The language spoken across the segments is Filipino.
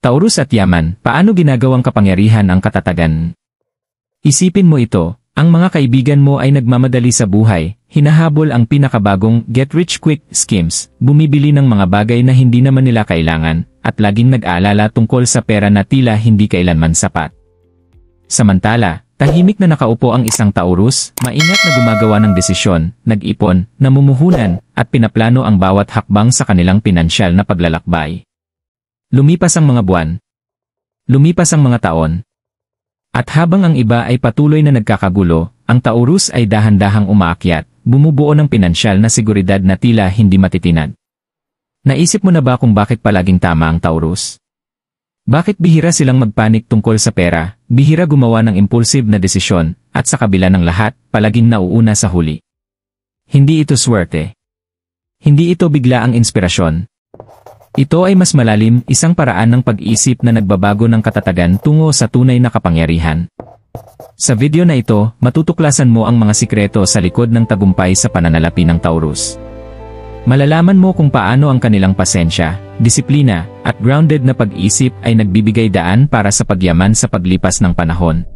Taurus at yaman, paano ginagawang kapangyarihan ang katatagan? Isipin mo ito, ang mga kaibigan mo ay nagmamadali sa buhay, hinahabol ang pinakabagong get-rich-quick schemes, bumibili ng mga bagay na hindi naman nila kailangan, at laging nag-aalala tungkol sa pera na tila hindi kailanman sapat. Samantala, tahimik na nakaupo ang isang Taurus, maingat na gumagawa ng desisyon, nag-ipon, namumuhunan, at pinaplano ang bawat hakbang sa kanilang pinansyal na paglalakbay. Lumipas ang mga buwan. Lumipas ang mga taon. At habang ang iba ay patuloy na nagkakagulo, ang Taurus ay dahan-dahang umaakyat, bumubuo ng pinansyal na seguridad na tila hindi matitinag. Naisip mo na ba kung bakit palaging tama ang Taurus? Bakit bihira silang magpanik tungkol sa pera, bihira gumawa ng impulsive na desisyon, at sa kabila ng lahat, palaging nauuna sa huli? Hindi ito swerte. Hindi ito bigla ang inspirasyon. Ito ay mas malalim, isang paraan ng pag-isip na nagbabago ng katatagan tungo sa tunay na kapangyarihan. Sa video na ito, matutuklasan mo ang mga sikreto sa likod ng tagumpay sa pananalapi ng Taurus. Malalaman mo kung paano ang kanilang pasensya, disiplina, at grounded na pag-isip ay nagbibigay daan para sa pagyaman sa paglipas ng panahon.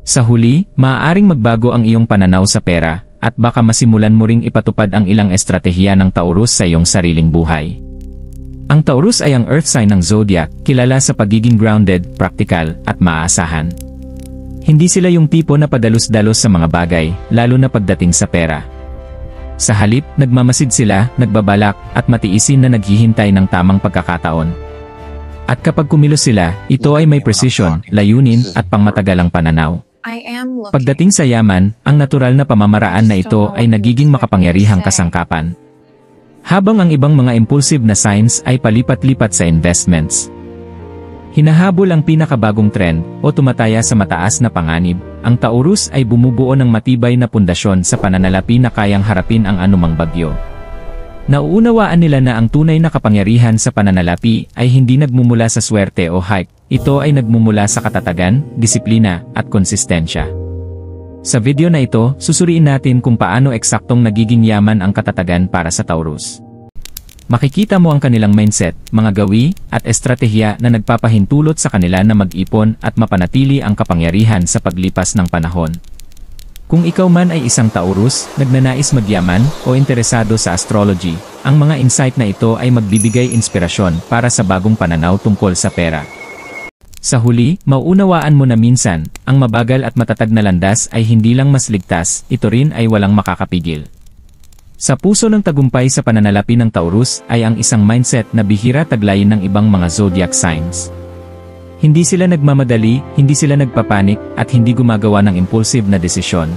Sa huli, maaaring magbago ang iyong pananaw sa pera, at baka masimulan mo ring ipatupad ang ilang estratehiya ng Taurus sa iyong sariling buhay. Ang Taurus ay ang earth sign ng zodiac, kilala sa pagiging grounded, practical, at maaasahan. Hindi sila yung tipo na padalos-dalos sa mga bagay, lalo na pagdating sa pera. Sa halip, nagmamasid sila, nagbabalak, at matiisin na naghihintay ng tamang pagkakataon. At kapag kumilos sila, ito ay may precision, layunin, at pangmatagalang pananaw. Pagdating sa yaman, ang natural na pamamaraan na ito ay nagiging makapangyarihang kasangkapan. Habang ang ibang mga impulsive na signs ay palipat-lipat sa investments. Hinahabol ang pinakabagong trend o tumataya sa mataas na panganib, ang Taurus ay bumubuo ng matibay na pundasyon sa pananalapi na kayang harapin ang anumang bagyo. Nauunawaan nila na ang tunay na kapangyarihan sa pananalapi ay hindi nagmumula sa swerte o hype, ito ay nagmumula sa katatagan, disiplina, at konsistensya. Sa video na ito, susuriin natin kung paano eksaktong nagiging yaman ang katatagan para sa Taurus. Makikita mo ang kanilang mindset, mga gawi, at estratehiya na nagpapahintulot sa kanila na mag-ipon at mapanatili ang kapangyarihan sa paglipas ng panahon. Kung ikaw man ay isang Taurus, nagnanais magyaman, o interesado sa astrology, ang mga insight na ito ay magbibigay inspirasyon para sa bagong pananaw tungkol sa pera. Sa huli, mauunawaan mo na minsan, ang mabagal at matatag na landas ay hindi lang mas ligtas, ito rin ay walang makakapigil. Sa puso ng tagumpay sa pananalapi ng Taurus ay ang isang mindset na bihira taglayin ng ibang mga zodiac signs. Hindi sila nagmamadali, hindi sila nagpapanik, at hindi gumagawa ng impulsive na desisyon.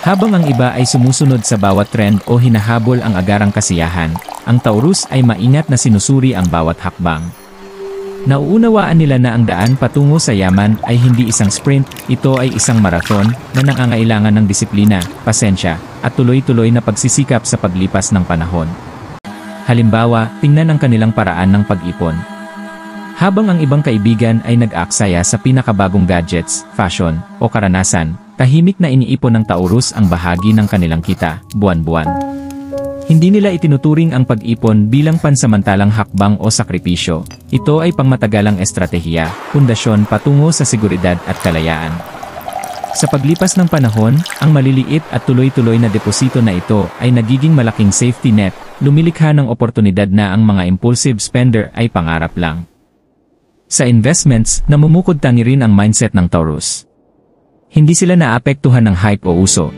Habang ang iba ay sumusunod sa bawat trend o hinahabol ang agarang kasiyahan, ang Taurus ay maingat na sinusuri ang bawat hakbang. Nauunawaan nila na ang daan patungo sa yaman ay hindi isang sprint, ito ay isang marathon na nangangailangan ng disiplina, pasensya, at tuloy-tuloy na pagsisikap sa paglipas ng panahon. Halimbawa, tingnan ang kanilang paraan ng pag-ipon. Habang ang ibang kaibigan ay nag-aaksaya sa pinakabagong gadgets, fashion, o karanasan, tahimik na iniipon ng Taurus ang bahagi ng kanilang kita, buwan-buwan. Hindi nila itinuturing ang pag-ipon bilang pansamantalang hakbang o sakripisyo. Ito ay pangmatagalang estratehiya, pundasyon patungo sa seguridad at kalayaan. Sa paglipas ng panahon, ang maliliit at tuloy-tuloy na deposito na ito ay nagiging malaking safety net, lumilikha ng oportunidad na ang mga impulsive spender ay pangarap lang. Sa investments, namumukod tangi rin ang mindset ng Taurus. Hindi sila naapektuhan ng hype o uso.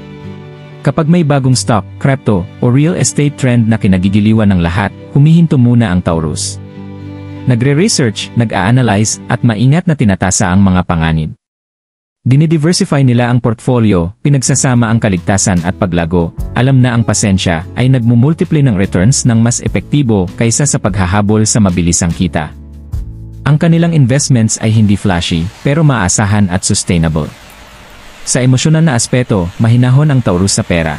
Kapag may bagong stock, crypto, o real estate trend na kinagigiliwan ng lahat, humihinto muna ang Taurus. Nagre-research, nag-a-analyze, at maingat na tinatasa ang mga panganib. Dinidiversify nila ang portfolio, pinagsasama ang kaligtasan at paglago, alam na ang pasensya ay nagmumultiply ng returns ng mas epektibo kaysa sa paghahabol sa mabilisang kita. Ang kanilang investments ay hindi flashy, pero maasahan at sustainable. Sa emosyonal na aspeto, mahinahon ang Taurus sa pera.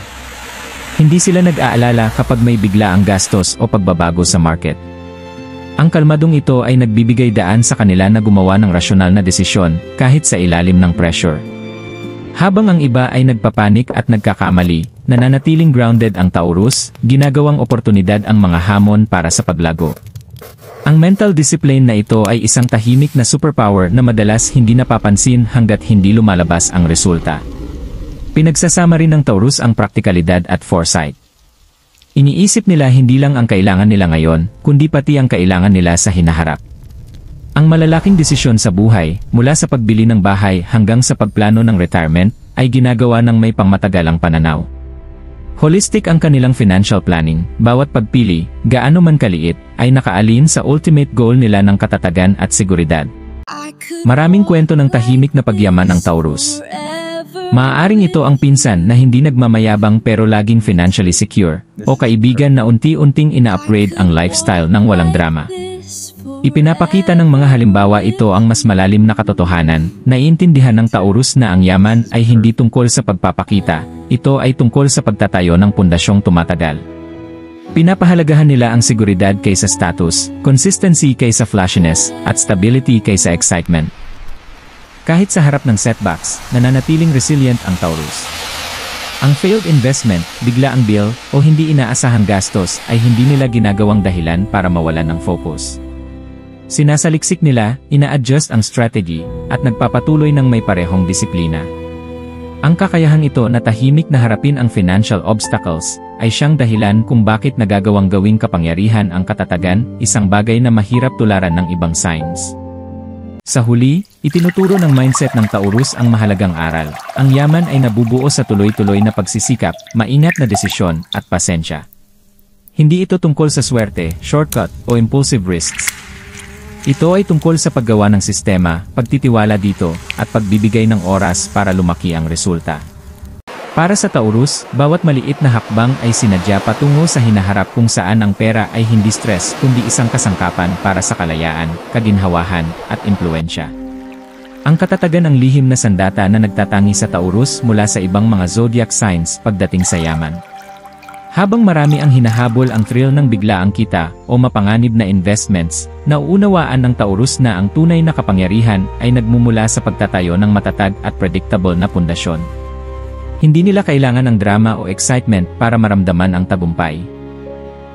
Hindi sila nag-aalala kapag may bigla ang gastos o pagbabago sa market. Ang kalmadong ito ay nagbibigay daan sa kanila na gumawa ng rasyonal na desisyon kahit sa ilalim ng pressure. Habang ang iba ay nagpapanik at nagkakamali, nananatiling grounded ang Taurus, ginagawang oportunidad ang mga hamon para sa paglago. Ang mental discipline na ito ay isang tahimik na superpower na madalas hindi napapansin hanggat hindi lumalabas ang resulta. Pinagsasama rin ng Taurus ang praktikalidad at foresight. Iniisip nila hindi lang ang kailangan nila ngayon, kundi pati ang kailangan nila sa hinaharap. Ang malalaking desisyon sa buhay, mula sa pagbili ng bahay hanggang sa pagplano ng retirement, ay ginagawa ng may pangmatagalang pananaw. Holistic ang kanilang financial planning, bawat pagpili, gaano man kaliit, ay nakaalin sa ultimate goal nila ng katatagan at seguridad. Maraming kwento ng tahimik na pagyaman ng Taurus. Maaaring ito ang pinsan na hindi nagmamayabang pero laging financially secure, o kaibigan na unti-unting ina-upgrade ang lifestyle ng walang drama. Ipinapakita ng mga halimbawa ito ang mas malalim na katotohanan, naiintindihan ng Taurus na ang yaman ay hindi tungkol sa pagpapakita, ito ay tungkol sa pagtatayo ng pundasyong tumatagal. Pinapahalagahan nila ang seguridad kaysa status, consistency kaysa flashiness, at stability kaysa excitement. Kahit sa harap ng setbacks, nananatiling resilient ang Taurus. Ang failed investment, bigla ang bill, o hindi inaasahang gastos ay hindi nila ginagawang dahilan para mawalan ng focus. Sinasaliksik nila, ina-adjust ang strategy, at nagpapatuloy ng may parehong disiplina. Ang kakayahang ito na tahimik na harapin ang financial obstacles, ay siyang dahilan kung bakit nagagawang gawing kapangyarihan ang katatagan, isang bagay na mahirap tularan ng ibang signs. Sa huli, itinuturo ng mindset ng Taurus ang mahalagang aral. Ang yaman ay nabubuo sa tuloy-tuloy na pagsisikap, maingat na desisyon, at pasensya. Hindi ito tungkol sa swerte, shortcut, o impulsive risks. Ito ay tungkol sa paggawa ng sistema, pagtitiwala dito, at pagbibigay ng oras para lumaki ang resulta. Para sa Taurus, bawat maliit na hakbang ay sinadya patungo sa hinaharap kung saan ang pera ay hindi stress kundi isang kasangkapan para sa kalayaan, kaginhawahan, at impluensya. Ang katatagan ang lihim na sandata na nagtatangi sa Taurus mula sa ibang mga zodiac signs pagdating sa yaman. Habang marami ang hinahabol ang thrill ng biglaang kita o mapanganib na investments, nauunawaan ng Taurus na ang tunay na kapangyarihan ay nagmumula sa pagtatayo ng matatag at predictable na pundasyon. Hindi nila kailangan ng drama o excitement para maramdaman ang tagumpay.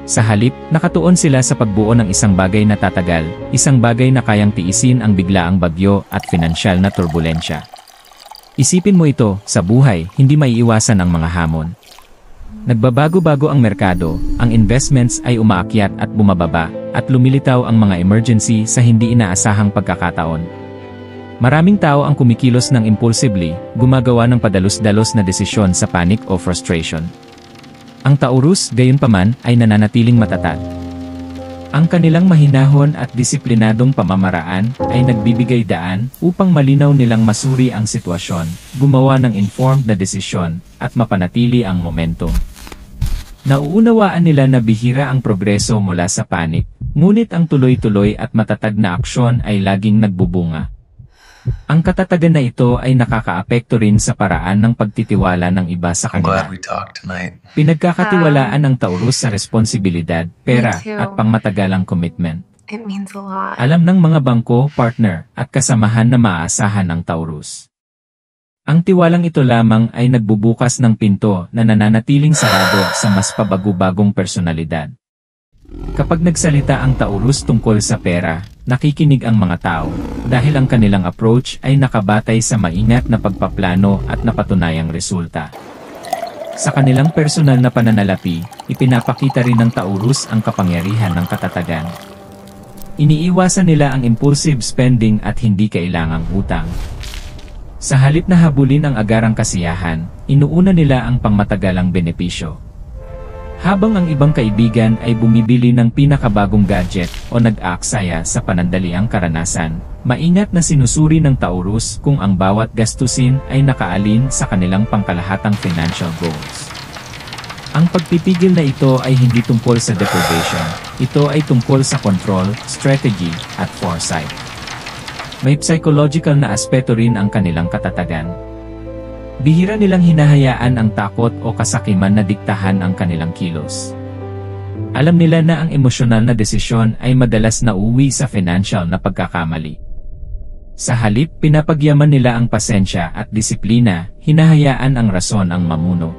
Sa halip, nakatuon sila sa pagbuo ng isang bagay na tatagal, isang bagay na kayang tiisin ang biglaang bagyo at pinansyal na turbulensya. Isipin mo ito, sa buhay, hindi maiiwasan ang mga hamon. Nagbabago-bago ang merkado, ang investments ay umaakyat at bumababa, at lumilitaw ang mga emergency sa hindi inaasahang pagkakataon. Maraming tao ang kumikilos ng impulsively, gumagawa ng padalos-dalos na desisyon sa panic o frustration. Ang Taurus, gayunpaman, ay nananatiling matatag. Ang kanilang mahinahon at disiplinadong pamamaraan ay nagbibigay daan upang malinaw nilang masuri ang sitwasyon, gumawa ng informed na desisyon, at mapanatili ang momentum. Nauunawaan nila na bihira ang progreso mula sa panic, ngunit ang tuloy-tuloy at matatag na aksyon ay laging nagbubunga. Ang katatagan na ito ay nakakaapekto rin sa paraan ng pagtitiwala ng iba sa kanila. Pinagkakatiwalaan ng Taurus sa responsibilidad, pera, at pangmatagalang commitment. It means a lot. Alam ng mga bangko, partner, at kasamahan na maaasahan ng Taurus. Ang tiwalang ito lamang ay nagbubukas ng pinto na nananatiling sarado sa mas pabago-bagong personalidad. Kapag nagsalita ang Taurus tungkol sa pera, nakikinig ang mga tao, dahil ang kanilang approach ay nakabatay sa maingat na pagpaplano at napatunayang resulta. Sa kanilang personal na pananalapi, ipinapakita rin ng Taurus ang kapangyarihan ng katatagan. Iniiwasan nila ang impulsive spending at hindi kailangang utang. Sa halip na habulin ang agarang kasiyahan, inuuna nila ang pangmatagalang benepisyo. Habang ang ibang kaibigan ay bumibili ng pinakabagong gadget o nag-aaksaya sa panandaliang karanasan, maingat na sinusuri ng Taurus kung ang bawat gastusin ay nakaalin sa kanilang pangkalahatang financial goals. Ang pagpipigil na ito ay hindi tungkol sa deprivation, ito ay tungkol sa control, strategy, at foresight. May psychological na aspeto rin ang kanilang katatagan. Bihira nilang hinahayaan ang takot o kasakiman na diktahan ang kanilang kilos. Alam nila na ang emosyonal na desisyon ay madalas nauuwi sa financial na pagkakamali. Sa halip, pinapagyaman nila ang pasensya at disiplina, hinahayaan ang rason ang mamuno.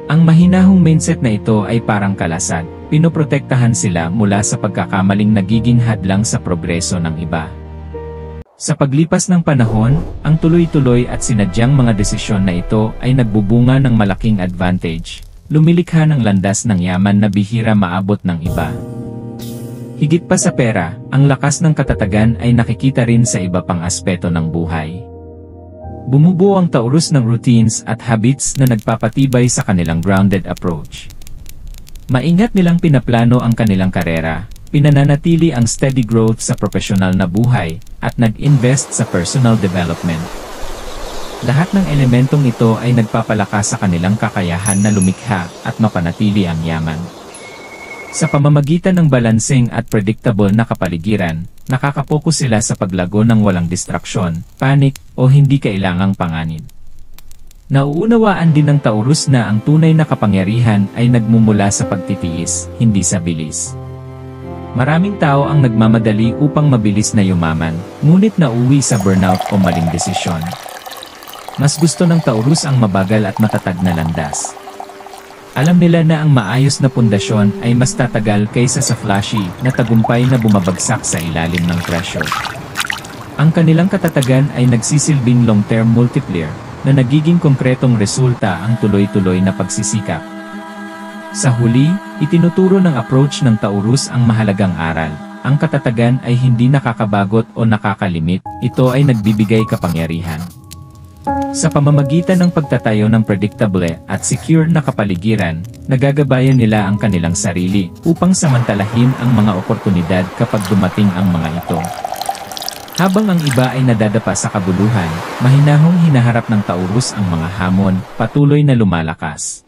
Ang mahinahong mindset na ito ay parang kalasag, pinoprotektahan sila mula sa pagkakamaling nagiging hadlang sa progreso ng iba. Sa paglipas ng panahon, ang tuloy-tuloy at sinadyang mga desisyon na ito ay nagbubunga ng malaking advantage, lumilikha ng landas ng yaman na bihira maabot ng iba. Higit pa sa pera, ang lakas ng katatagan ay nakikita rin sa iba pang aspeto ng buhay. Bumubuo ang Taurus ng routines at habits na nagpapatibay sa kanilang grounded approach. Maingat nilang pinaplano ang kanilang karera, pinananatili ang steady growth sa profesional na buhay, at nag-invest sa personal development. Lahat ng elementong ito ay nagpapalakas sa kanilang kakayahan na lumikha at mapanatili ang yaman. Sa pamamagitan ng balancing at predictable na kapaligiran, nakakapokus sila sa paglago ng walang distraksyon, panic, o hindi kailangang panganib. Nauunawaan din ng Taurus na ang tunay na kapangyarihan ay nagmumula sa pagtitiis, hindi sa bilis. Maraming tao ang nagmamadali upang mabilis na yumaman, ngunit nauwi sa burnout o maling desisyon. Mas gusto ng Taurus ang mabagal at matatag na landas. Alam nila na ang maayos na pundasyon ay mas tatagal kaysa sa flashy na tagumpay na bumabagsak sa ilalim ng pressure. Ang kanilang katatagan ay nagsisilbing long-term multiplier na nagiging konkretong resulta ang tuloy-tuloy na pagsisikap. Sa huli, itinuturo ng approach ng Taurus ang mahalagang aral. Ang katatagan ay hindi nakakabagot o nakakalimit, ito ay nagbibigay kapangyarihan. Sa pamamagitan ng pagtatayo ng predictable at secure na kapaligiran, nagagabayan nila ang kanilang sarili upang samantalahin ang mga oportunidad kapag dumating ang mga ito. Habang ang iba ay nadadapa sa kabuluhan, mahinahong hinaharap ng Taurus ang mga hamon, patuloy na lumalakas.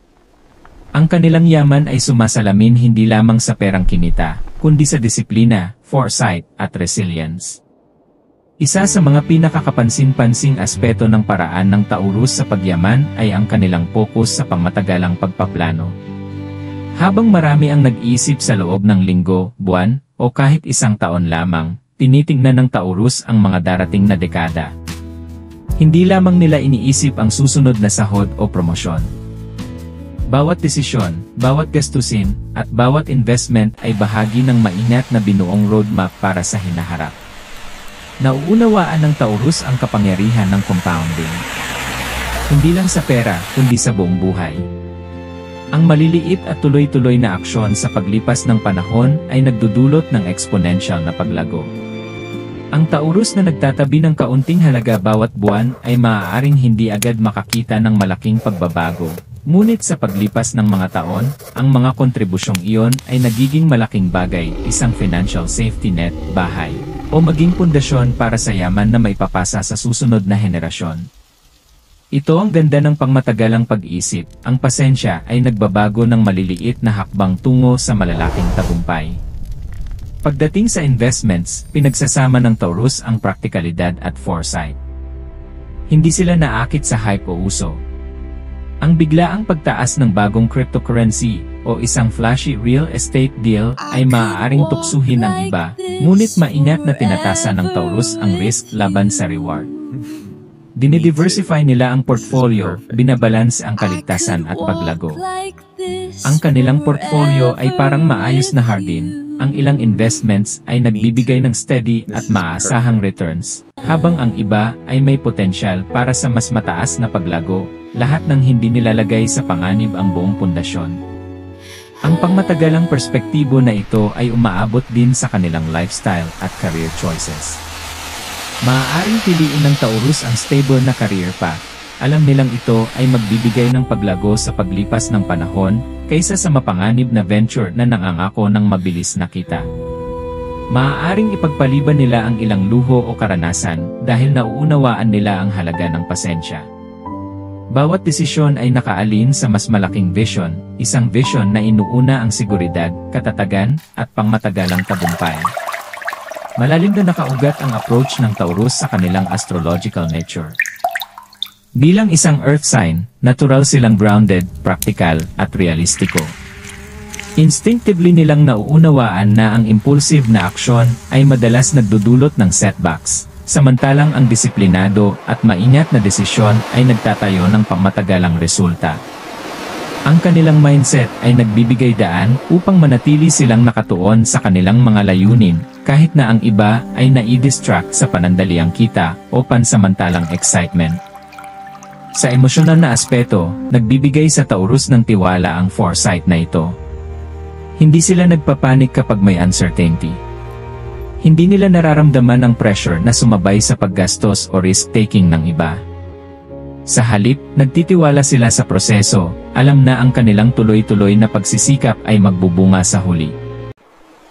Ang kanilang yaman ay sumasalamin hindi lamang sa perang kinita, kundi sa disiplina, foresight, at resilience. Isa sa mga pinakakapansin-pansing aspeto ng paraan ng Taurus sa pagyaman ay ang kanilang focus sa pangmatagalang pagpaplano. Habang marami ang nag-iisip sa loob ng linggo, buwan, o kahit isang taon lamang, tinitingnan ng Taurus ang mga darating na dekada. Hindi lamang nila iniisip ang susunod na sahod o promosyon. Bawat desisyon, bawat gastusin, at bawat investment ay bahagi ng maingat na binuong roadmap para sa hinaharap. Nauunawaan ng Taurus ang kapangyarihan ng compounding. Hindi lang sa pera, kundi sa buong buhay. Ang maliliit at tuloy-tuloy na aksyon sa paglipas ng panahon ay nagdudulot ng exponential na paglago. Ang Taurus na nagtatabi ng kaunting halaga bawat buwan ay maaaring hindi agad makakita ng malaking pagbabago. Ngunit sa paglipas ng mga taon, ang mga kontribusyong iyon ay nagiging malaking bagay, isang financial safety net, bahay, o maging pundasyon para sa yaman na maipapasa sa susunod na henerasyon. Ito ang ganda ng pangmatagalang pag-isip, ang pasensya ay nagbabago ng maliliit na hakbang tungo sa malalaking tagumpay. Pagdating sa investments, pinagsasama ng Taurus ang praktikalidad at foresight. Hindi sila naakit sa hype o uso. Ang biglaang pagtaas ng bagong cryptocurrency o isang flashy real estate deal ay maaaring tuksuhin ang iba, ngunit maingat na tinatasan ng Taurus ang risk laban sa reward. Dinidiversify nila ang portfolio, binabalance ang kaligtasan at paglago. Ang kanilang portfolio ay parang maayos na hardin. Ang ilang investments ay nagbibigay ng steady at maaasahang returns, habang ang iba ay may potensyal para sa mas mataas na paglago, lahat ng hindi nilalagay sa panganib ang buong pundasyon. Ang pangmatagalang perspektibo na ito ay umaabot din sa kanilang lifestyle at career choices. Maaaring piliin ng Taurus ang stable na career path. Alam nilang ito ay magbibigay ng paglago sa paglipas ng panahon, kaysa sa mapanganib na venture na nangangako ng mabilis na kita. Maaaring ipagpaliban nila ang ilang luho o karanasan dahil nauunawaan nila ang halaga ng pasensya. Bawat desisyon ay nakaalin sa mas malaking vision, isang vision na inuuna ang seguridad, katatagan, at pangmatagalang tagumpay. Malalim na nakaugat ang approach ng Taurus sa kanilang astrological nature. Bilang isang earth sign, natural silang grounded, practical, at realistiko. Instinctively nilang nauunawaan na ang impulsive na aksyon ay madalas nagdudulot ng setbacks, samantalang ang disiplinado at maingat na desisyon ay nagtatayo ng pangmatagalang resulta. Ang kanilang mindset ay nagbibigay daan upang manatili silang nakatuon sa kanilang mga layunin, kahit na ang iba ay nai-distract sa panandaliang kita o pansamantalang excitement. Sa emosyonal na aspeto, nagbibigay sa Taurus ng tiwala ang foresight na ito. Hindi sila nagpapanik kapag may uncertainty. Hindi nila nararamdaman ang pressure na sumabay sa paggastos o risk-taking ng iba. Sa halip, nagtitiwala sila sa proseso, alam na ang kanilang tuloy-tuloy na pagsisikap ay magbubunga sa huli.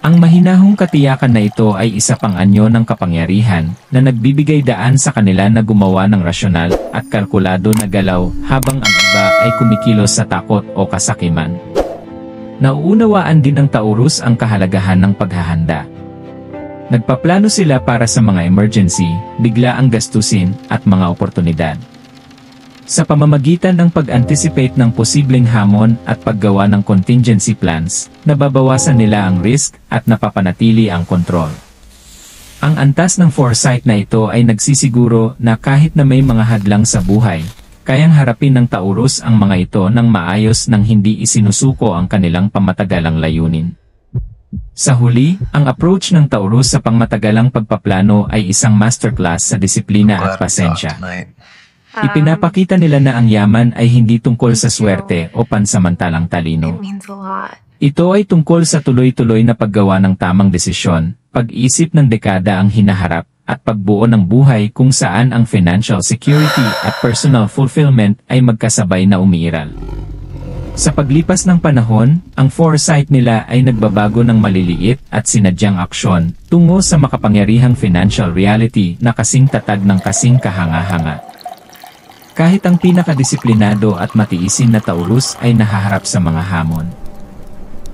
Ang mahinahong katiyakan na ito ay isa pang anyo ng kapangyarihan na nagbibigay daan sa kanila na gumawa ng rasyonal at kalkulado na galaw habang ang iba ay kumikilos sa takot o kasakiman. Nauunawaan din ng Taurus ang kahalagahan ng paghahanda. Nagpaplano sila para sa mga emergency, biglaang gastusin at mga oportunidad. Sa pamamagitan ng pag-anticipate ng posibleng hamon at paggawa ng contingency plans, nababawasan nila ang risk at napapanatili ang kontrol. Ang antas ng foresight na ito ay nagsisiguro na kahit na may mga hadlang sa buhay, kayang harapin ng Taurus ang mga ito ng maayos nang hindi isinusuko ang kanilang pamatagalang layunin. Sa huli, ang approach ng Taurus sa pangmatagalang pagpaplano ay isang masterclass sa disiplina at pasensya. Ipinapakita nila na ang yaman ay hindi tungkol sa swerte o pansamantalang talino. Ito ay tungkol sa tuloy-tuloy na paggawa ng tamang desisyon, pag-isip ng dekada ang hinaharap, at pagbuo ng buhay kung saan ang financial security at personal fulfillment ay magkasabay na umiiral. Sa paglipas ng panahon, ang foresight nila ay nagbabago ng maliliit at sinadyang aksyon tungo sa makapangyarihang financial reality na kasing tatag ng kasing kahanga-hanga. Kahit ang pinakadisiplinado at matiisin na Taurus ay nahaharap sa mga hamon.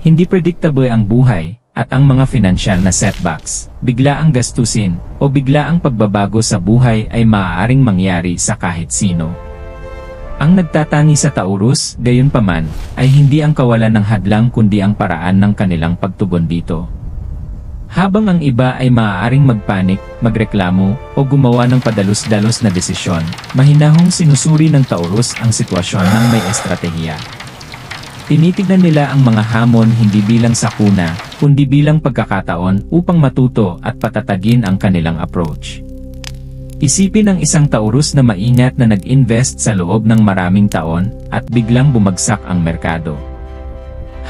Hindi predictable ang buhay, at ang mga financial na setbacks, biglaang gastusin, o biglaang pagbabago sa buhay ay maaaring mangyari sa kahit sino. Ang nagtatangi sa Taurus, gayunpaman, ay hindi ang kawalan ng hadlang kundi ang paraan ng kanilang pagtugon dito. Habang ang iba ay maaaring magpanik, magreklamo, o gumawa ng padalos-dalos na desisyon, mahinahong sinusuri ng Taurus ang sitwasyon ng may estratehiya. Tinitignan nila ang mga hamon hindi bilang sakuna, kundi bilang pagkakataon upang matuto at patatagin ang kanilang approach. Isipin ang isang Taurus na maingat na nag-invest sa loob ng maraming taon at biglang bumagsak ang merkado.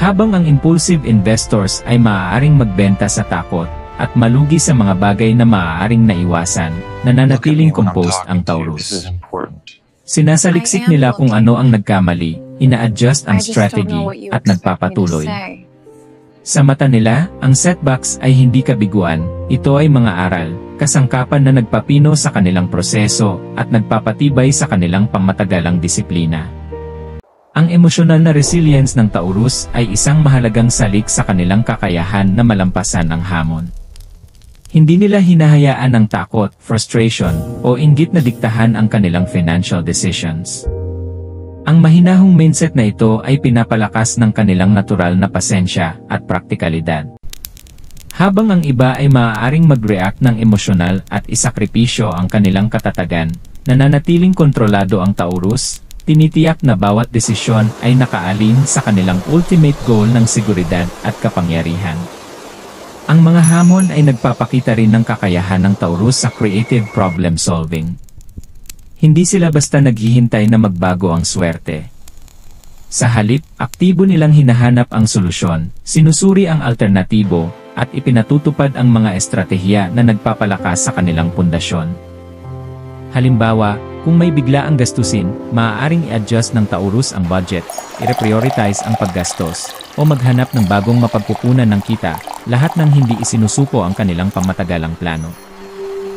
Habang ang impulsive investors ay maaaring magbenta sa takot at malugi sa mga bagay na maaaring naiwasan, nananatiling composed ang Taurus. Sinasaliksik nila kung ano ang nagkamali, ina-adjust ang strategy, at nagpapatuloy. Sa mata nila, ang setbacks ay hindi kabiguan, ito ay mga aral, kasangkapan na nagpapino sa kanilang proseso at nagpapatibay sa kanilang pangmatagalang disiplina. Ang emosyonal na resilience ng Taurus ay isang mahalagang salik sa kanilang kakayahan na malampasan ang hamon. Hindi nila hinahayaan ang takot, frustration, o inggit na diktahan ang kanilang financial decisions. Ang mahinahong mindset na ito ay pinapalakas ng kanilang natural na pasensya at praktikalidad. Habang ang iba ay maaaring mag-react ng emosyonal at isakripisyo ang kanilang katatagan, nananatiling kontrolado ang Taurus, tinitiyak na bawat desisyon ay nakaalin sa kanilang ultimate goal ng seguridad at kapangyarihan. Ang mga hamon ay nagpapakita rin ng kakayahan ng Taurus sa creative problem solving. Hindi sila basta naghihintay na magbago ang swerte. Sa halip, aktibo nilang hinahanap ang solusyon, sinusuri ang alternatibo, at ipinatutupad ang mga estratehiya na nagpapalakas sa kanilang pundasyon. Halimbawa, kung may biglaang gastusin, maaaring i-adjust ng Taurus ang budget, i-reprioritize ang paggastos, o maghanap ng bagong mapagkukunan ng kita, lahat ng hindi isinusuko ang kanilang pamatagalang plano.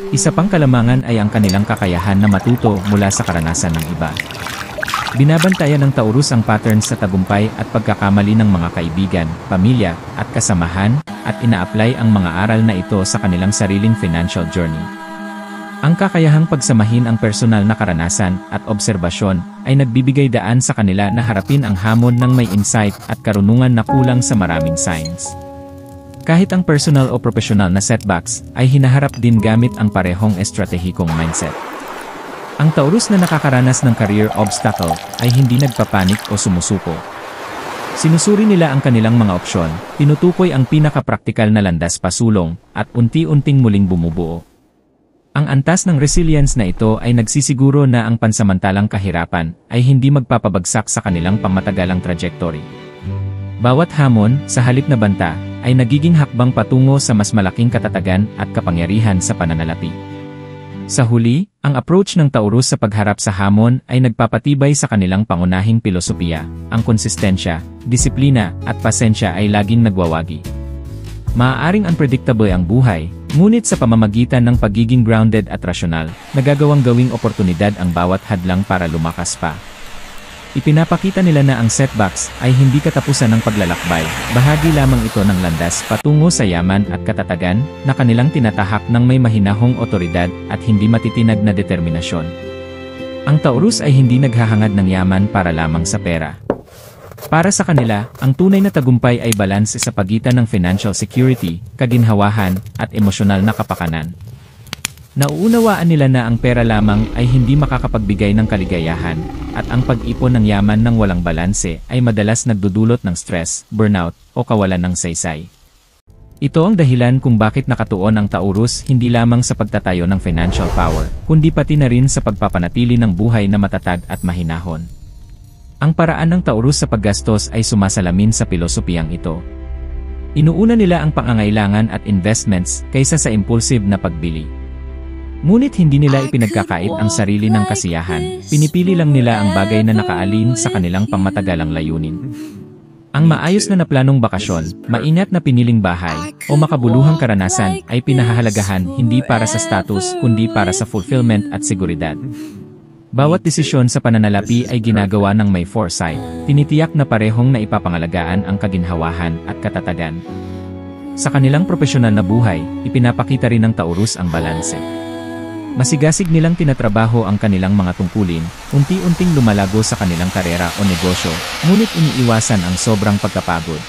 Isa pang kalamangan ay ang kanilang kakayahan na matuto mula sa karanasan ng iba. Binabantayan ng Taurus ang patterns sa tagumpay at pagkakamali ng mga kaibigan, pamilya, at kasamahan, at ina-apply ang mga aral na ito sa kanilang sariling financial journey. Ang kakayahang pagsamahin ang personal na karanasan at obserbasyon ay nagbibigay daan sa kanila na harapin ang hamon ng may insight at karunungan na kulang sa maraming signs. Kahit ang personal o professional na setbacks ay hinaharap din gamit ang parehong estratehikong mindset. Ang Taurus na nakakaranas ng career obstacle ay hindi nagpapanik o sumusuko. Sinusuri nila ang kanilang mga opsyon, tinutukoy ang pinakapraktikal na landas pasulong, at unti-unting muling bumubuo. Ang antas ng resilience na ito ay nagsisiguro na ang pansamantalang kahirapan ay hindi magpapabagsak sa kanilang pangmatagalang trajectory. Bawat hamon, sa halip na banta, ay nagiging hakbang patungo sa mas malaking katatagan at kapangyarihan sa pananalapi. Sa huli, ang approach ng Taurus sa pagharap sa hamon ay nagpapatibay sa kanilang pangunahing pilosopiya, ang konsistensya, disiplina, at pasensya ay laging nagwawagi. Maaaring unpredictable ang buhay, ngunit sa pamamagitan ng pagiging grounded at rasyonal, nagagawang gawing oportunidad ang bawat hadlang para lumakas pa. Ipinapakita nila na ang setbacks ay hindi katapusan ng paglalakbay, bahagi lamang ito ng landas patungo sa yaman at katatagan na kanilang tinatahak ng may mahinahong otoridad at hindi matitinag na determinasyon. Ang Taurus ay hindi naghahangad ng yaman para lamang sa pera. Para sa kanila, ang tunay na tagumpay ay balanse sa pagitan ng financial security, kaginhawahan, at emosyonal na kapakanan. Nauunawaan nila na ang pera lamang ay hindi makakapagbigay ng kaligayahan, at ang pag-ipon ng yaman ng walang balanse ay madalas nagdudulot ng stress, burnout, o kawalan ng saysay. Ito ang dahilan kung bakit nakatuon ang Taurus hindi lamang sa pagtatayo ng financial power, kundi pati na rin sa pagpapanatili ng buhay na matatag at mahinahon. Ang paraan ng Taurus sa paggastos ay sumasalamin sa pilosopiyang ito. Inuuna nila ang pangangailangan at investments kaysa sa impulsive na pagbili. Ngunit hindi nila ipinagkakait ang sarili ng kasiyahan, pinipili lang nila ang bagay na nakaalin sa kanilang pangmatagalang layunin. Ang maayos na naplanong bakasyon, maingat na piniling bahay, o makabuluhang karanasan ay pinahahalagahan hindi para sa status kundi para sa fulfillment at seguridad. Bawat desisyon sa pananalapi ay ginagawa ng may foresight, tinitiyak na parehong na ipapangalagaan ang kaginhawahan at katatagan. Sa kanilang profesional na buhay, ipinapakita rin ng Taurus ang balanse. Masigasig nilang tinatrabaho ang kanilang mga tungkulin, unti-unting lumalago sa kanilang karera o negosyo, ngunit iniiwasan ang sobrang pagkapagod.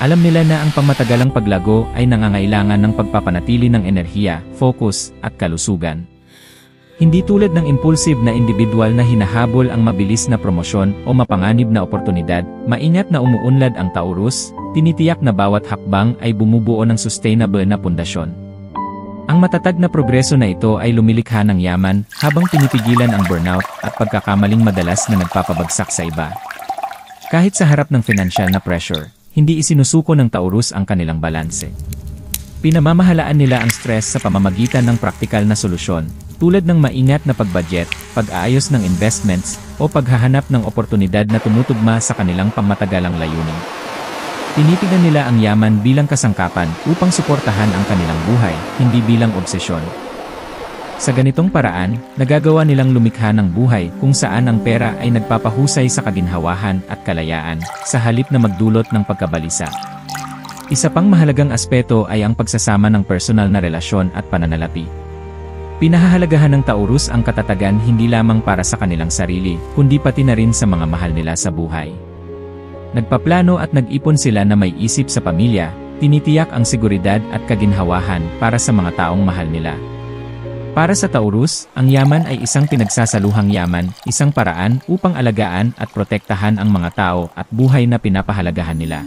Alam nila na ang pangmatagalang paglago ay nangangailangan ng pagpapanatili ng enerhiya, focus, at kalusugan. Hindi tulad ng impulsive na individual na hinahabol ang mabilis na promosyon o mapanganib na oportunidad, maingat na umuunlad ang Taurus, tinitiyak na bawat hakbang ay bumubuo ng sustainable na pundasyon. Ang matatag na progreso na ito ay lumilikha ng yaman habang pinipigilan ang burnout at pagkakamaling madalas na nagpapabagsak sa iba. Kahit sa harap ng financial na pressure, hindi isinusuko ng Taurus ang kanilang balanse. Pinamamahalaan nila ang stress sa pamamagitan ng praktikal na solusyon, tulad ng maingat na pagbudget, pag-aayos ng investments, o paghahanap ng oportunidad na tumutugma sa kanilang pangmatagalang layunin. Tinitingnan nila ang yaman bilang kasangkapan upang suportahan ang kanilang buhay, hindi bilang obsesyon. Sa ganitong paraan, nagagawa nilang lumikha ng buhay kung saan ang pera ay nagpapahusay sa kaginhawahan at kalayaan, sa halip na magdulot ng pagkabalisa. Isa pang mahalagang aspeto ay ang pagsasama ng personal na relasyon at pananalapi. Pinahahalagahan ng Taurus ang katatagan hindi lamang para sa kanilang sarili, kundi pati na rin sa mga mahal nila sa buhay. Nagpaplano at nag-ipon sila na may isip sa pamilya, tinitiyak ang seguridad at kaginhawahan para sa mga taong mahal nila. Para sa Taurus, ang yaman ay isang pinagsasaluhang yaman, isang paraan upang alagaan at protektahan ang mga tao at buhay na pinapahalagahan nila.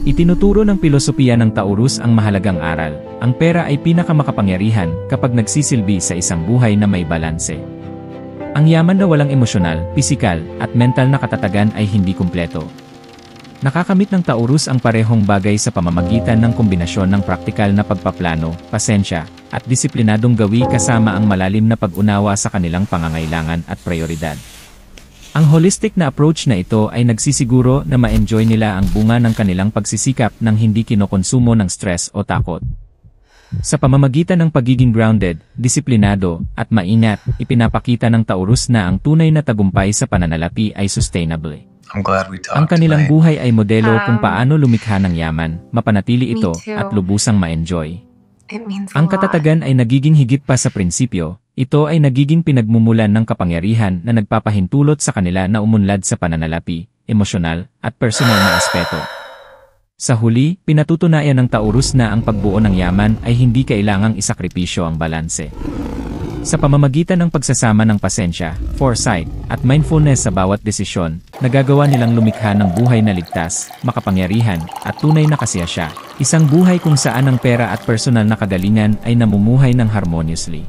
Itinuturo ng pilosopiya ng Taurus ang mahalagang aral, ang pera ay pinakamakapangyarihan kapag nagsisilbi sa isang buhay na may balanse. Ang yaman na walang emosyonal, pisikal, at mental na katatagan ay hindi kumpleto. Nakakamit ng Taurus ang parehong bagay sa pamamagitan ng kombinasyon ng praktikal na pagpaplano, pasensya, at disiplinadong gawi kasama ang malalim na pag-unawa sa kanilang pangangailangan at prioridad. Ang holistic na approach na ito ay nagsisiguro na ma-enjoy nila ang bunga ng kanilang pagsisikap nang hindi kinokonsumo ng stress o takot. Sa pamamagitan ng pagiging grounded, disiplinado, at maingat, ipinapakita ng Taurus na ang tunay na tagumpay sa pananalapi ay sustainable. Ang kanilang buhay ay modelo kung paano lumikha ng yaman, mapanatili ito, at lubusang ma-enjoy. Ang katatagan ay nagiging higit pa sa prinsipyo, ito ay nagiging pinagmumulan ng kapangyarihan na nagpapahintulot sa kanila na umunlad sa pananalapi, emosyonal, at personal na aspeto. Sa huli, pinatutunayan ng Taurus na ang pagbuo ng yaman ay hindi kailangang isakripisyo ang balanse. Sa pamamagitan ng pagsasama ng pasensya, foresight, at mindfulness sa bawat desisyon, nagagawa nilang lumikha ng buhay na ligtas, makapangyarihan, at tunay na kasiyasya. Isang buhay kung saan ang pera at personal na kagalingan ay namumuhay ng harmoniously.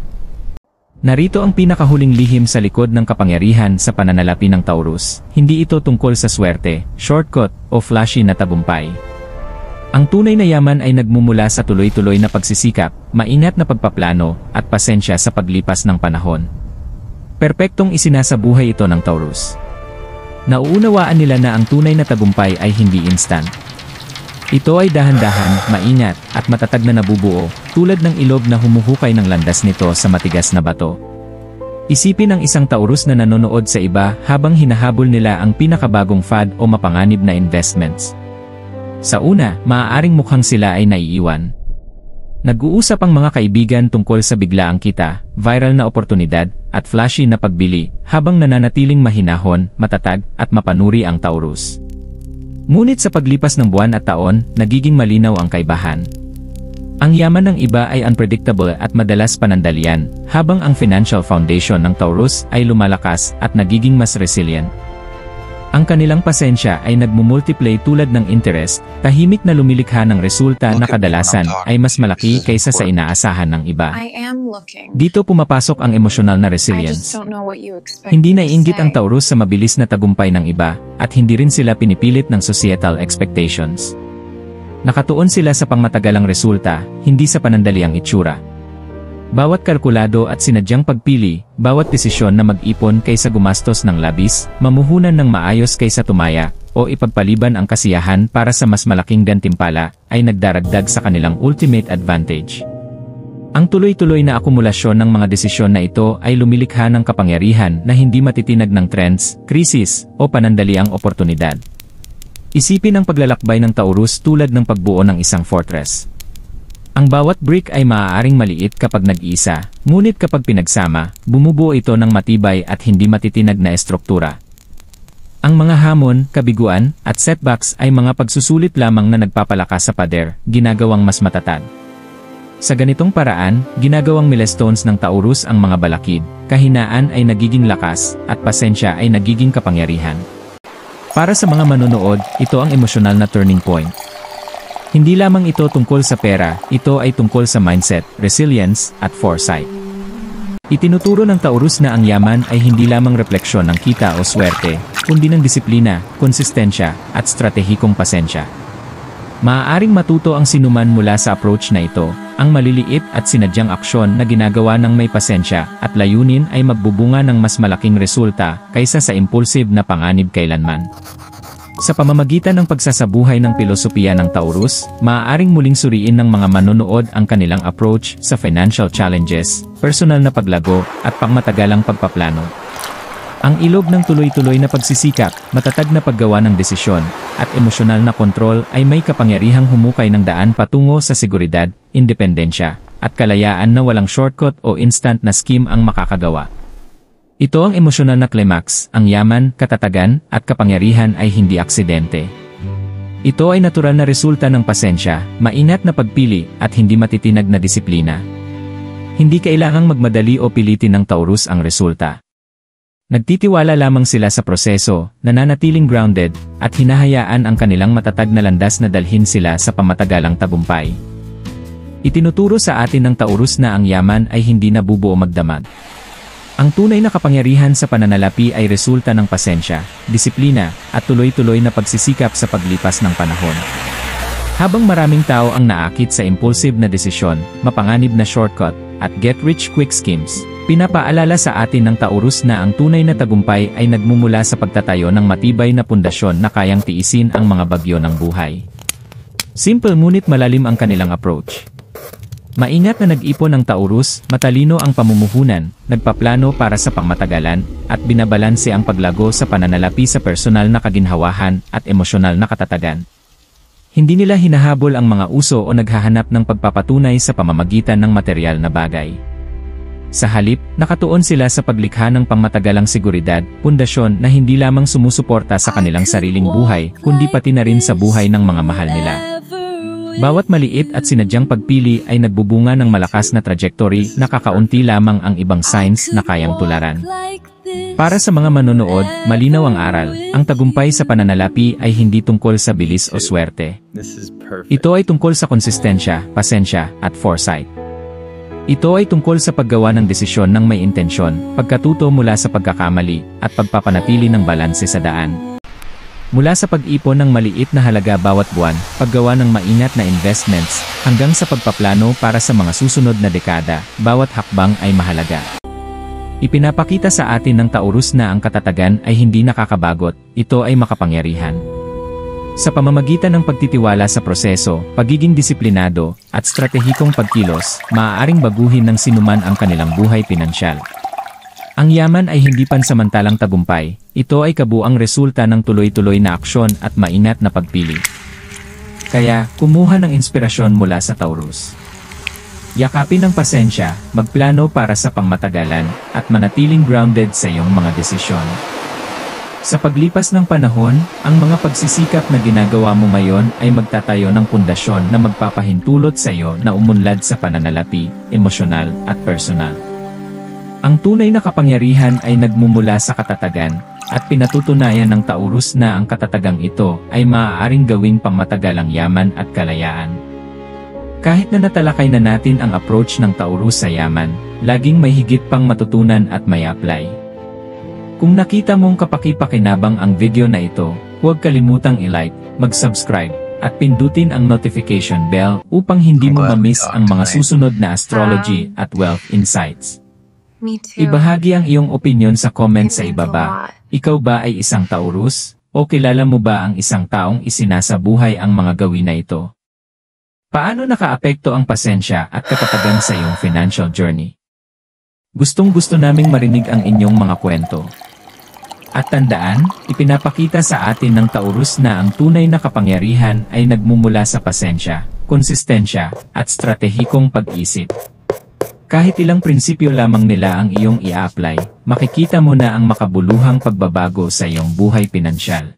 Narito ang pinakahuling lihim sa likod ng kapangyarihan sa pananalapi ng Taurus. Hindi ito tungkol sa swerte, shortcut, o flashy na tagumpay. Ang tunay na yaman ay nagmumula sa tuloy-tuloy na pagsisikap, maingat na pagpaplano, at pasensya sa paglipas ng panahon. Perpektong isinasabuhay ito ng Taurus. Nauunawaan nila na ang tunay na tagumpay ay hindi instant. Ito ay dahan-dahan, maingat, at matatag na nabubuo, tulad ng ilog na humuhukay ng landas nito sa matigas na bato. Isipin ang isang Taurus na nanonood sa iba habang hinahabol nila ang pinakabagong fad o mapanganib na investments. Sa una, maaaring mukhang sila ay naiiwan. Nag-uusap ang mga kaibigan tungkol sa biglaang kita, viral na oportunidad, at flashy na pagbili, habang nananatiling mahinahon, matatag, at mapanuri ang Taurus. Ngunit sa paglipas ng buwan at taon, nagiging malinaw ang kaibahan. Ang yaman ng iba ay unpredictable at madalas panandalian, habang ang financial foundation ng Taurus ay lumalakas at nagiging mas resilient. Ang kanilang pasensya ay nagmumultiply tulad ng interest, tahimik na lumilikha ng resulta na kadalasan ay mas malaki kaysa sa inaasahan ng iba. Dito pumapasok ang emosyonal na resilience. Hindi naiinggit ang Taurus sa mabilis na tagumpay ng iba, at hindi rin sila pinipilit ng societal expectations. Nakatuon sila sa pangmatagalang resulta, hindi sa panandaliang itsura. Bawat kalkulado at sinadyang pagpili, bawat desisyon na mag-ipon kaysa gumastos ng labis, mamuhunan ng maayos kaysa tumaya, o ipagpaliban ang kasiyahan para sa mas malaking gantimpala, ay nagdaragdag sa kanilang ultimate advantage. Ang tuloy-tuloy na akumulasyon ng mga desisyon na ito ay lumilikha ng kapangyarihan na hindi matitinag ng trends, krisis, o panandaliang oportunidad. Isipin ang paglalakbay ng Taurus tulad ng pagbuo ng isang fortress. Ang bawat brick ay maaaring maliit kapag nag-iisa, ngunit kapag pinagsama, bumubuo ito ng matibay at hindi matitinag na estruktura. Ang mga hamon, kabiguan, at setbacks ay mga pagsusulit lamang na nagpapalakas sa pader, ginagawang mas matatag. Sa ganitong paraan, ginagawang milestones ng Taurus ang mga balakid, kahinaan ay nagiging lakas, at pasensya ay nagiging kapangyarihan. Para sa mga manonood, ito ang emosyonal na turning point. Hindi lamang ito tungkol sa pera, ito ay tungkol sa mindset, resilience, at foresight. Itinuturo ng Taurus na ang yaman ay hindi lamang refleksyon ng kita o swerte, kundi ng disiplina, konsistensya, at stratehikong pasensya. Maaaring matuto ang sinuman mula sa approach na ito, ang maliliit at sinadyang aksyon na ginagawa ng may pasensya at layunin ay magbubunga ng mas malaking resulta kaysa sa impulsive na panganib kailanman. Sa pamamagitan ng pagsasabuhay ng pilosopiya ng Taurus, maaaring muling suriin ng mga manonood ang kanilang approach sa financial challenges, personal na paglago, at pangmatagalang pagpaplano. Ang ilog ng tuloy-tuloy na pagsisikap, matatag na paggawa ng desisyon, at emosyonal na kontrol ay may kapangyarihang humukay ng daan patungo sa seguridad, independensya, at kalayaan na walang shortcut o instant na scheme ang makakagawa. Ito ang emosyonal na climax, ang yaman, katatagan, at kapangyarihan ay hindi aksidente. Ito ay natural na resulta ng pasensya, maingat na pagpili, at hindi matitinag na disiplina. Hindi kailangang magmadali o pilitin ng Taurus ang resulta. Nagtitiwala lamang sila sa proseso, nananatiling grounded, at hinahayaan ang kanilang matatag na landas na dalhin sila sa pamatagalang tagumpay. Itinuturo sa atin ng Taurus na ang yaman ay hindi nabubuo magdamag. Ang tunay na kapangyarihan sa pananalapi ay resulta ng pasensya, disiplina, at tuloy-tuloy na pagsisikap sa paglipas ng panahon. Habang maraming tao ang naakit sa impulsive na desisyon, mapanganib na shortcut, at get-rich-quick schemes, pinapaalala sa atin ng Taurus na ang tunay na tagumpay ay nagmumula sa pagtatayo ng matibay na pundasyon na kayang tiisin ang mga bagyo ng buhay. Simple ngunit malalim ang kanilang approach. Maingat na nag-ipon ang Taurus, matalino ang pamumuhunan, nagpaplano para sa pangmatagalan, at binabalanse ang paglago sa pananalapi sa personal na kaginhawahan at emosyonal na katatagan. Hindi nila hinahabol ang mga uso o naghahanap ng pagpapatunay sa pamamagitan ng material na bagay. Sa halip, nakatuon sila sa paglikha ng pangmatagalang seguridad, pundasyon na hindi lamang sumusuporta sa kanilang sariling buhay, kundi pati na rin sa buhay ng mga mahal nila. Bawat maliit at sinadyang pagpili ay nagbubunga ng malakas na trajectory na kakaunti lamang ang ibang signs na kayang tularan. Para sa mga manonood, malinaw ang aral. Ang tagumpay sa pananalapi ay hindi tungkol sa bilis o swerte. Ito ay tungkol sa konsistensya, pasensya, at foresight. Ito ay tungkol sa paggawa ng desisyon ng may intensyon, pagkatuto mula sa pagkakamali, at pagpapanatili ng balanse sa daan. Mula sa pag-ipon ng maliit na halaga bawat buwan, paggawa ng maingat na investments, hanggang sa pagpaplano para sa mga susunod na dekada, bawat hakbang ay mahalaga. Ipinapakita sa atin ng Taurus na ang katatagan ay hindi nakakabagot, ito ay makapangyarihan. Sa pamamagitan ng pagtitiwala sa proseso, pagiging disiplinado, at stratehikong pagkilos, maaaring baguhin ng sinuman ang kanilang buhay pinansyal. Ang yaman ay hindi pansamantalang tagumpay, ito ay kabuang resulta ng tuloy-tuloy na aksyon at maingat na pagpili. Kaya, kumuha ng inspirasyon mula sa Taurus. Yakapin ang pasensya, magplano para sa pangmatagalan, at manatiling grounded sa iyong mga desisyon. Sa paglipas ng panahon, ang mga pagsisikap na ginagawa mo ngayon ay magtatayo ng pundasyon na magpapahintulot sa iyo na umunlad sa pananalapi, emosyonal, at personal. Ang tunay na kapangyarihan ay nagmumula sa katatagan, at pinatutunayan ng Taurus na ang katatagang ito ay maaaring gawing pangmatagalang yaman at kalayaan. Kahit na natalakay na natin ang approach ng Taurus sa yaman, laging may higit pang matutunan at may apply. Kung nakita mong kapaki-pakinabang ang video na ito, huwag kalimutang i-like, mag-subscribe, at pindutin ang notification bell upang hindi mo ma-miss ang mga susunod na astrology at wealth insights. Ibahagi ang iyong opinion sa comment sa ibaba. Ikaw ba ay isang Taurus? O kilala mo ba ang isang taong isinasabuhay ang mga gawin na ito? Paano nakaapekto ang pasensya at katatagan sa iyong financial journey? Gustong-gusto naming marinig ang inyong mga kwento. At tandaan, ipinapakita sa atin ng Taurus na ang tunay na kapangyarihan ay nagmumula sa pasensya, konsistensya, at stratehikong pag-isip. Kahit ilang prinsipyo lamang nila ang iyong i-apply, makikita mo na ang makabuluhang pagbabago sa iyong buhay pinansyal.